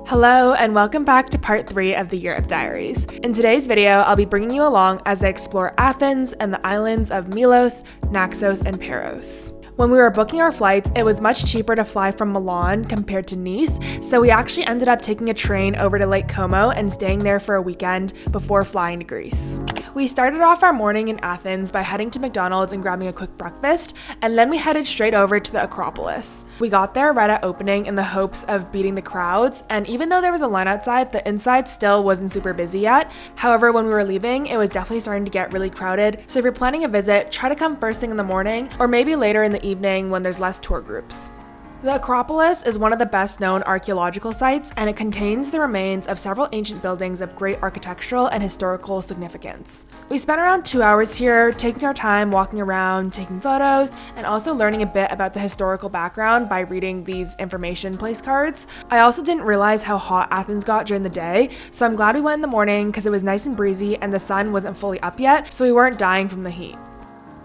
Hello and welcome back to part 3 of the Year of Diaries. In today's video, I'll be bringing you along as I explore Athens and the islands of Milos, Naxos, and Paros. When we were booking our flights, it was much cheaper to fly from Milan compared to Nice, so we actually ended up taking a train over to Lake Como and staying there for a weekend before flying to Greece. We started off our morning in Athens by heading to McDonald's and grabbing a quick breakfast, and then we headed straight over to the Acropolis. We got there right at opening in the hopes of beating the crowds, and even though there was a line outside, the inside still wasn't super busy yet. However, when we were leaving, it was definitely starting to get really crowded, so if you're planning a visit, try to come first thing in the morning, or maybe later in the evening when there's less tour groups. The Acropolis is one of the best known archaeological sites, and it contains the remains of several ancient buildings of great architectural and historical significance. We spent around 2 hours here, taking our time walking around, taking photos, and also learning a bit about the historical background by reading these information place cards. I also didn't realize how hot Athens got during the day, so I'm glad we went in the morning because it was nice and breezy and the sun wasn't fully up yet, so we weren't dying from the heat.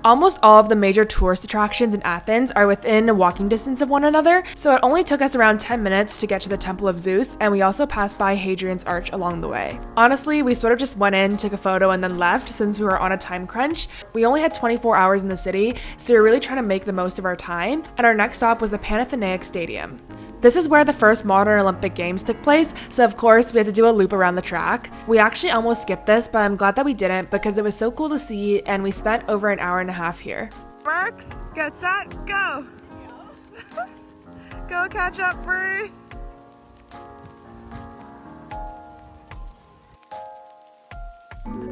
Almost all of the major tourist attractions in Athens are within walking distance of one another, so it only took us around 10 minutes to get to the Temple of Zeus, and we also passed by Hadrian's Arch along the way. Honestly, we sort of just went in, took a photo, and then left since we were on a time crunch. We only had 24 hours in the city, so we were really trying to make the most of our time, and our next stop was the Panathenaic Stadium. This is where the first modern Olympic Games took place, so of course we had to do a loop around the track. We actually almost skipped this, but I'm glad that we didn't because it was so cool to see, and we spent over an hour and a half here. Marks, get set, go! Go catch up, Bree!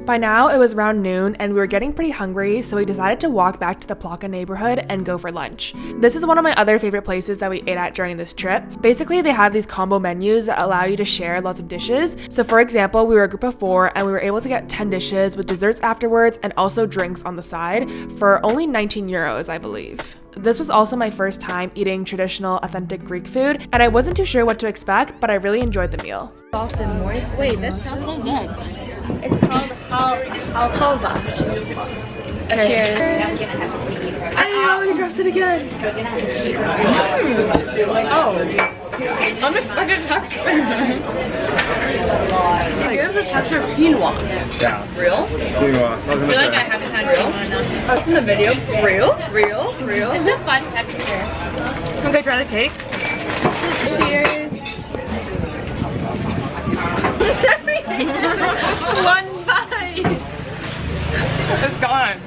By now, it was around noon and we were getting pretty hungry, so we decided to walk back to the Plaka neighborhood and go for lunch. This is one of my other favorite places that we ate at during this trip. Basically, they have these combo menus that allow you to share lots of dishes. So for example, we were a group of 4 and we were able to get 10 dishes with desserts afterwards and also drinks on the side for only 19 euros, I believe. This was also my first time eating traditional, authentic Greek food, and I wasn't too sure what to expect, but I really enjoyed the meal. Soft and moist. Wait, this sounds so good. It's called alcova. Cheers. Oh, you dropped it again! Oh. Unexpected texture. Here's the texture of quinoa. Yeah. Real? Quinoa. I feel like I haven't had quinoa enough. I was in the video. Real? It's a fun texture. Okay, try the cake. Cheers. One bite. It's gone.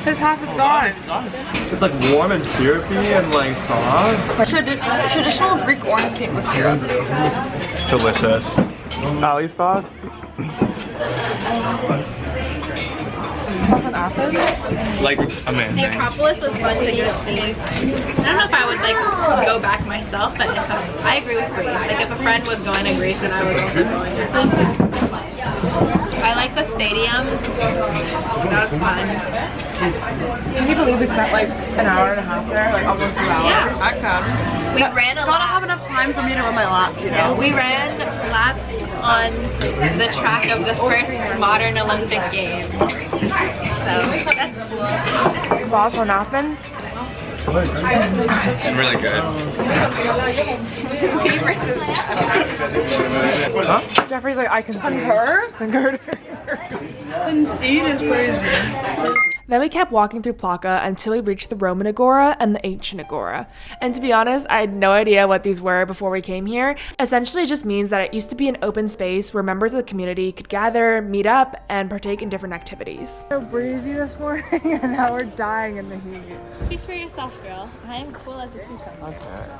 His half is gone. It's like warm and syrupy and like soft. Traditional Greek orange cake with syrup. Delicious. Allie's thought? Like amazing. The Acropolis was fun to go see. I don't know if I would like go back myself, but I agree with Bree. Like if a friend was going to Greece, then I would also going to Greece. I like the stadium. That was fun. Can you believe we spent like an hour and a half there? Like almost 2 hours? Yeah. I can. We ran a Gotta lot. have enough time for me to run my laps, you know? We ran laps on the track of the first modern Olympic Games. So that's cool. Thoughts on Athens? And really good. Me versus Huh? Jeffrey's like, I concur. Concede is crazy. Then we kept walking through Plaka until we reached the Roman Agora and the ancient Agora. And to be honest, I had no idea what these were before we came here. Essentially, it just means that it used to be an open space where members of the community could gather, meet up, and partake in different activities. So breezy this morning, and now we're dying in the heat. Speak for yourself, girl. I am cool as a cucumber.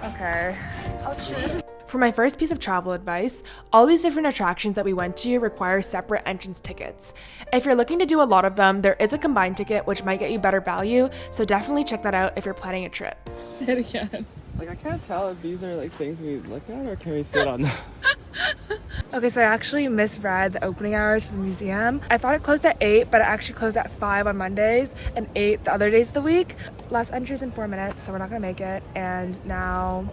Okay. Oh, cheers. For my first piece of travel advice, all these different attractions that we went to require separate entrance tickets. If you're looking to do a lot of them, there is a combined ticket which might get you better value, so definitely check that out if you're planning a trip. Say it again. Like I can't tell if these are like things we look at or can we sit on them? Okay, so I actually misread the opening hours for the museum. I thought it closed at 8, but it actually closed at 5 on Mondays and 8 the other days of the week. Last entry's in 4 minutes, so we're not gonna make it, and now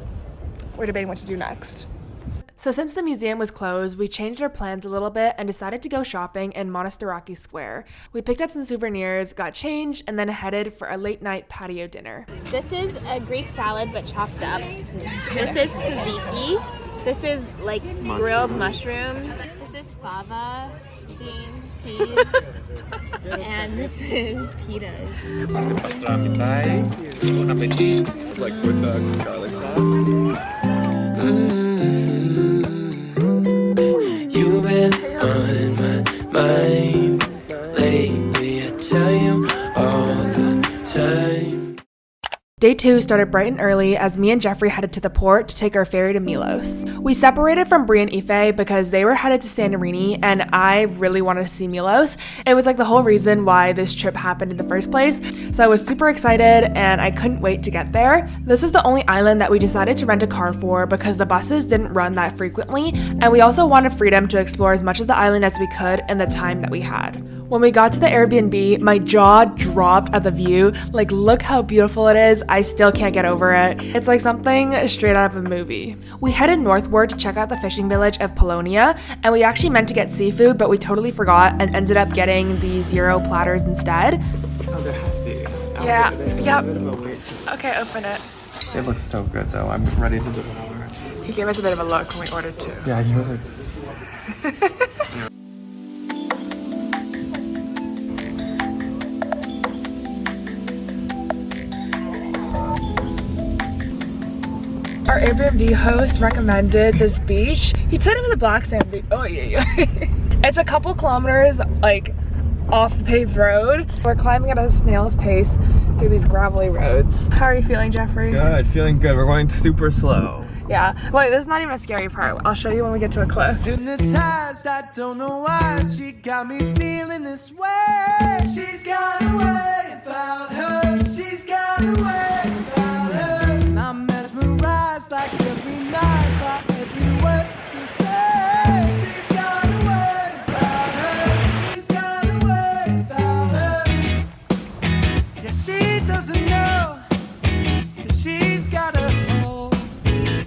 we're debating what to do next. So since the museum was closed, we changed our plans a little bit and decided to go shopping in Monastiraki Square. We picked up some souvenirs, got changed, and then headed for a late night patio dinner. This is a Greek salad but chopped up. This is tzatziki. This is like grilled mushrooms. This is fava beans, peas, and this is pitas. Pastrami Thai. Bon appetit. Like with the garlic sauce. You've been on my mind lately, I tell you all the time. Day 2 started bright and early as me and Jeffrey headed to the port to take our ferry to Milos. We separated from Bree and Ife because they were headed to Santorini and I really wanted to see Milos. It was like the whole reason why this trip happened in the first place, so I was super excited and I couldn't wait to get there. This was the only island that we decided to rent a car for because the buses didn't run that frequently, and we also wanted freedom to explore as much of the island as we could in the time that we had. When we got to the Airbnb, my jaw dropped at the view. Like, look how beautiful it is. I still can't get over it. It's like something straight out of a movie. We headed northward to check out the fishing village of Polonia, and we actually meant to get seafood, but we totally forgot and ended up getting the 0 platters instead. Oh, they're hefty. Yeah, yep. A bit of a weight to them. Okay, open it. They look so good though. I'm ready to devour. He gave us a bit of a look when we ordered too. Yeah, he was like. Our Airbnb host recommended this beach. He said it was a black sand beach. Oh yeah. It's a couple kilometers like off the paved road. We're climbing at a snail's pace through these gravelly roads. How are you feeling, Jeffrey? Good, feeling good. We're going super slow. Yeah. Wait, this is not even a scary part. I'll show you when we get to a cliff. Hypnotized, I don't know why she got me feeling this way. She's got a way about her. She's got a way about her. And I'm mesmerized like every night by every word she says. She's got a way about her. She's got a way about her. Yeah, she doesn't know that she's got a hold.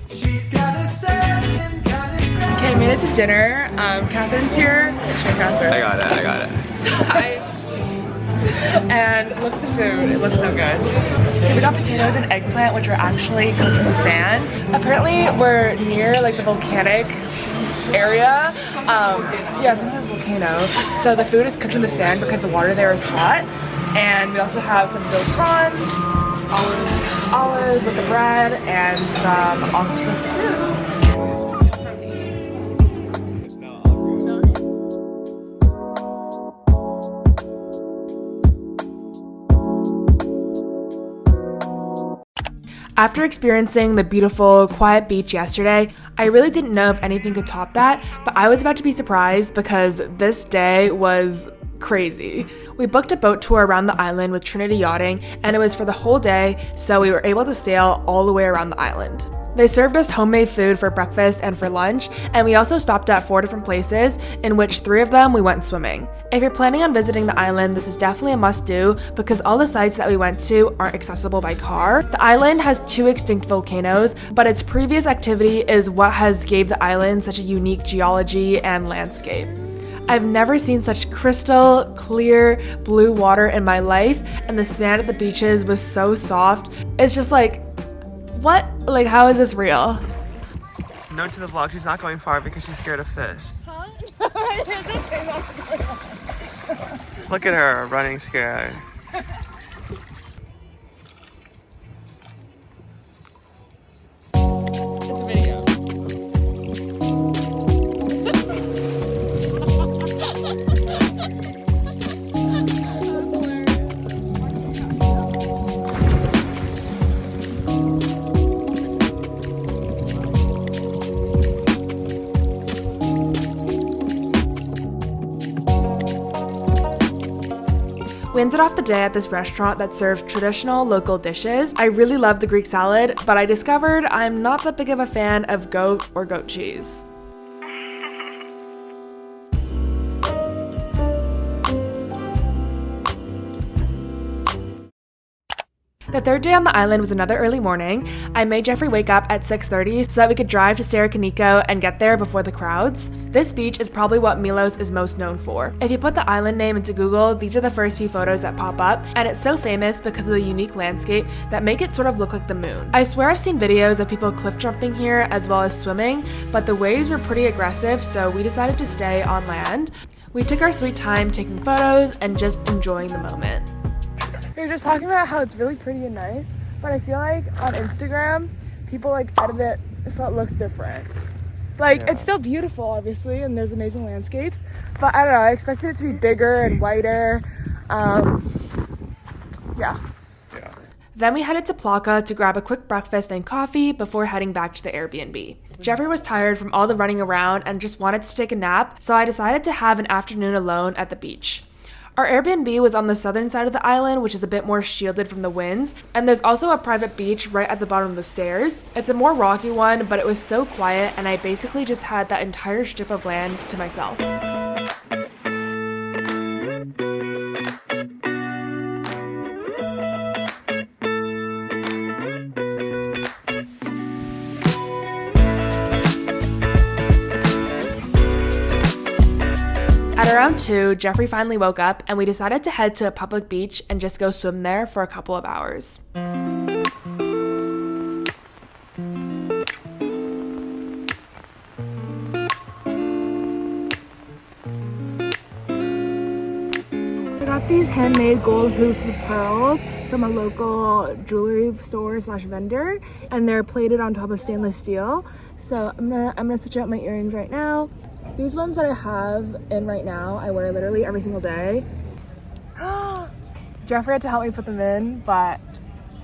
She's got a certain kind of ground. Okay, made it to dinner. Catherine's here. Sure, Catherine. I got it. And look at the food, it looks so good. Okay, we got potatoes and eggplant, which are actually cooked in the sand. Apparently we're near like the volcanic area. Yeah, some kind of volcano. So the food is cooked in the sand because the water there is hot. And we also have some grilled prawns, olives with the bread, and some octopus soup. After experiencing the beautiful, quiet beach yesterday, I really didn't know if anything could top that, but I was about to be surprised because this day was crazy. We booked a boat tour around the island with Trinity Yachting, and it was for the whole day, so we were able to sail all the way around the island. They served us homemade food for breakfast and for lunch, and we also stopped at 4 different places, in which 3 of them we went swimming. If you're planning on visiting the island, this is definitely a must-do because all the sites that we went to aren't accessible by car. The island has 2 extinct volcanoes, but its previous activity is what has gave the island such a unique geology and landscape. I've never seen such crystal clear blue water in my life, and the sand at the beaches was so soft. It's just like, what? Like, how is this real? Note to the vlog, she's not going far because she's scared of fish. Huh? Look at her, running scared. We ended off the day at this restaurant that serves traditional local dishes. I really love the Greek salad, but I discovered I'm not that big of a fan of goat or goat cheese. The third day on the island was another early morning. I made Jeffrey wake up at 6:30 so that we could drive to Sarakaniko and get there before the crowds. This beach is probably what Milos is most known for. If you put the island name into Google, these are the first few photos that pop up, and it's so famous because of the unique landscape that make it sort of look like the moon. I swear I've seen videos of people cliff jumping here as well as swimming, but the waves were pretty aggressive, so we decided to stay on land. We took our sweet time taking photos and just enjoying the moment. We were just talking about how it's really pretty and nice, but I feel like on Instagram, people like edit it so it looks different. Like, it's still beautiful, obviously, and there's amazing landscapes, but I don't know, I expected it to be bigger and whiter. Yeah. Then we headed to Plaka to grab a quick breakfast and coffee before heading back to the Airbnb. Jeffrey was tired from all the running around and just wanted to take a nap, so I decided to have an afternoon alone at the beach. Our Airbnb was on the southern side of the island, which is a bit more shielded from the winds, and there's also a private beach right at the bottom of the stairs. It's a more rocky one, but it was so quiet, and I basically just had that entire strip of land to myself. At around 2, Jeffrey finally woke up and we decided to head to a public beach and just go swim there for a couple of hours. We got these handmade gold hoops with pearls from a local jewelry store / vendor, and they're plated on top of stainless steel. So I'm gonna switch out my earrings right now. These ones that I have in right now, I wear literally every single day. Jeffrey had to help me put them in, but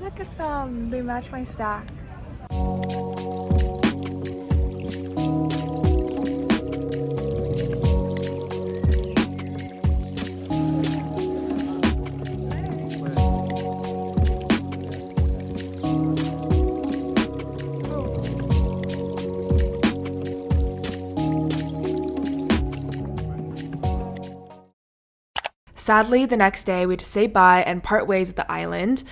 look at them. They match my stack. Sadly, the next day we had to say bye and part ways with the island.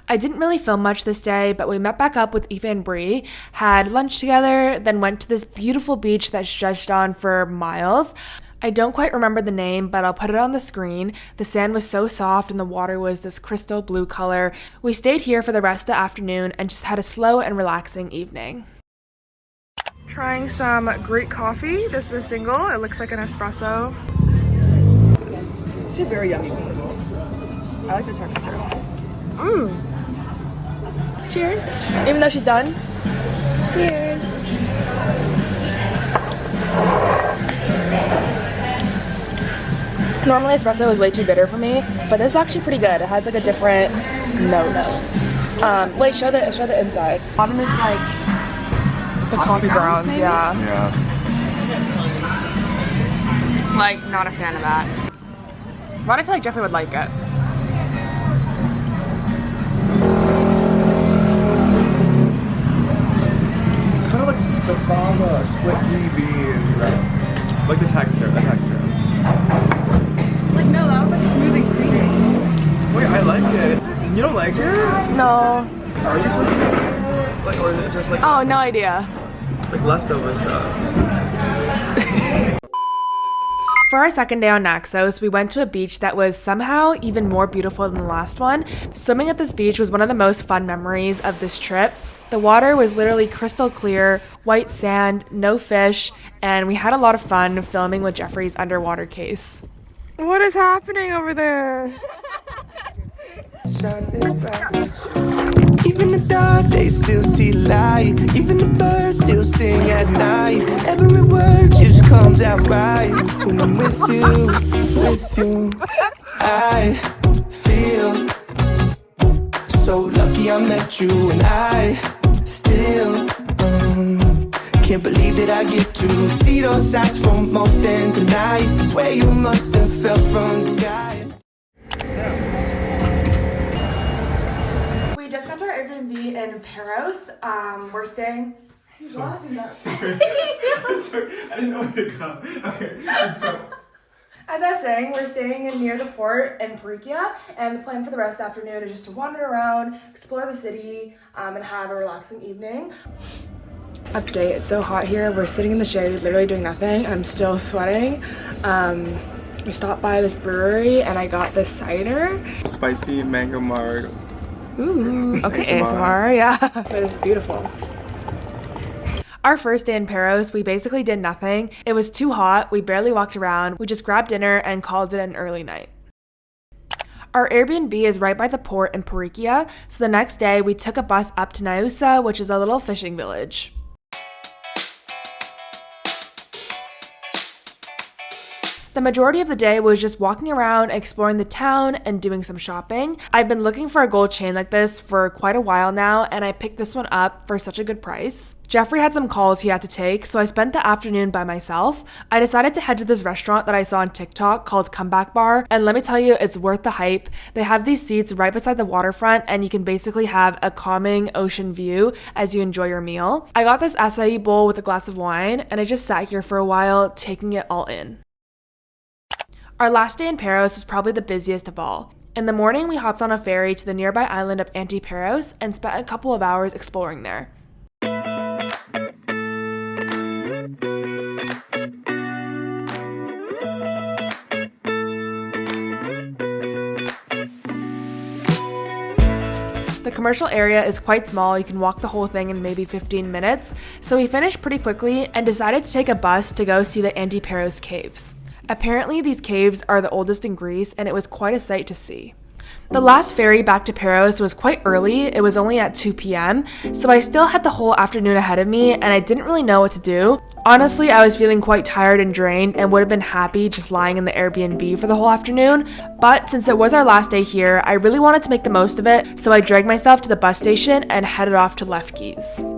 I didn't really film much this day, but we met back up with Aoife and Bree, had lunch together, then went to this beautiful beach that stretched on for miles. I don't quite remember the name, but I'll put it on the screen. The sand was so soft and the water was this crystal blue color. We stayed here for the rest of the afternoon and just had a slow and relaxing evening. Trying some Greek coffee. This is a single. It looks like an espresso. It's very yummy. I like the texture. Cheers. Even though she's done. Cheers. Normally espresso is way too bitter for me, but this is actually pretty good. It has like a different note. Wait, show the inside. Bottom is like the coffee grounds, yeah. Like, not a fan of that. But I feel like Jeffrey would like it. It's kind of like the fava split green beans. Like the texture. Like, no, that was like smooth and creamy. Wait, I like it. You don't like it? No. Are you supposed to make it? Like, or is it just like, Oh, no idea. like leftover stuff? For our second day on Naxos, we went to a beach that was somehow even more beautiful than the last one. Swimming at this beach was one of the most fun memories of this trip. The water was literally crystal clear, white sand, no fish, and we had a lot of fun filming with Jeffrey's underwater case. What is happening over there? Even the dark, they still see light. Even the birds still sing at night. Every word just comes out right when I'm with you, I feel so lucky I met you, and I still can't believe that I get to see those eyes for more than tonight. Swear you must have fell from the sky. We just got to our Airbnb in Paros. We're staying. He's laughing at me. Sorry. I didn't know where to go. Okay. As I was saying, we're staying near the port in Paros, and the plan for the rest of the afternoon is just to wander around, explore the city, and have a relaxing evening. Update, it's so hot here. We're sitting in the shade, literally doing nothing. I'm still sweating. We stopped by this brewery and I got this cider. Spicy mango marg. Ooh, okay, ASMR, yeah. But it's beautiful. Our first day in Paros, we basically did nothing. It was too hot, we barely walked around, we just grabbed dinner and called it an early night. Our Airbnb is right by the port in Paros, so the next day we took a bus up to Naxos, which is a little fishing village. The majority of the day was just walking around, exploring the town, and doing some shopping. I've been looking for a gold chain like this for quite a while now, and I picked this one up for such a good price. Jeffrey had some calls he had to take, so I spent the afternoon by myself. I decided to head to this restaurant that I saw on TikTok called Comeback Bar, and let me tell you, it's worth the hype. They have these seats right beside the waterfront, and you can basically have a calming ocean view as you enjoy your meal. I got this acai bowl with a glass of wine, and I just sat here for a while, taking it all in. Our last day in Paros was probably the busiest of all. In the morning, we hopped on a ferry to the nearby island of Paros and spent a couple of hours exploring there. The commercial area is quite small, you can walk the whole thing in maybe 15 minutes, so we finished pretty quickly and decided to take a bus to go see the Paros caves. Apparently, these caves are the oldest in Greece, and it was quite a sight to see. The last ferry back to Paros was quite early, it was only at 2 p.m, so I still had the whole afternoon ahead of me, and I didn't really know what to do. Honestly, I was feeling quite tired and drained, and would have been happy just lying in the Airbnb for the whole afternoon, but since it was our last day here, I really wanted to make the most of it, so I dragged myself to the bus station and headed off to Lefkis.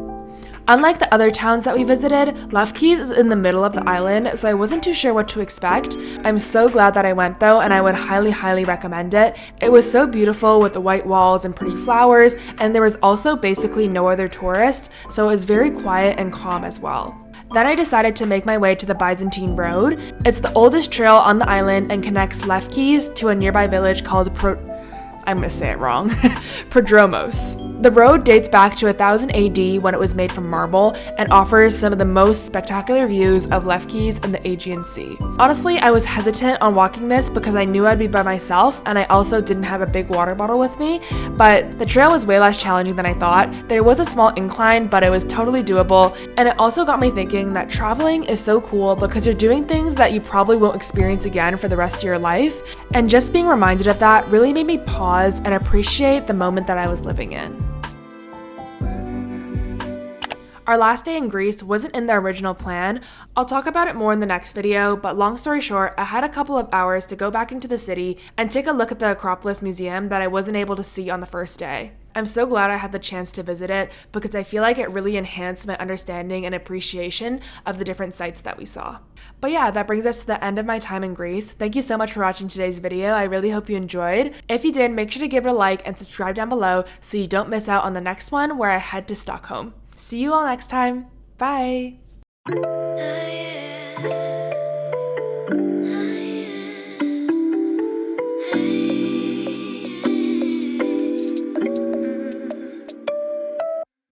Unlike the other towns that we visited, Lefkis is in the middle of the island, so I wasn't too sure what to expect. I'm so glad that I went though, and I would highly recommend it. It was so beautiful with the white walls and pretty flowers, and there was also basically no other tourists, so it was very quiet and calm as well. Then I decided to make my way to the Byzantine Road. It's the oldest trail on the island and connects Lefkis to a nearby village called I'm gonna say it wrong, Prodromos. The road dates back to 1000 AD when it was made from marble and offers some of the most spectacular views of Lefkis in the Aegean Sea. Honestly, I was hesitant on walking this because I knew I'd be by myself and I also didn't have a big water bottle with me, but the trail was way less challenging than I thought. There was a small incline, but it was totally doable, and it also got me thinking that traveling is so cool because you're doing things that you probably won't experience again for the rest of your life, and just being reminded of that really made me pause and appreciate the moment that I was living in. Our last day in Greece wasn't in the original plan. I'll talk about it more in the next video, but long story short, I had a couple of hours to go back into the city and take a look at the Acropolis Museum that I wasn't able to see on the first day. I'm so glad I had the chance to visit it because I feel like it really enhanced my understanding and appreciation of the different sites that we saw. But yeah, that brings us to the end of my time in Greece. Thank you so much for watching today's video. I really hope you enjoyed. If you did, make sure to give it a like and subscribe down below so you don't miss out on the next one where I head to Stockholm. See you all next time. Bye!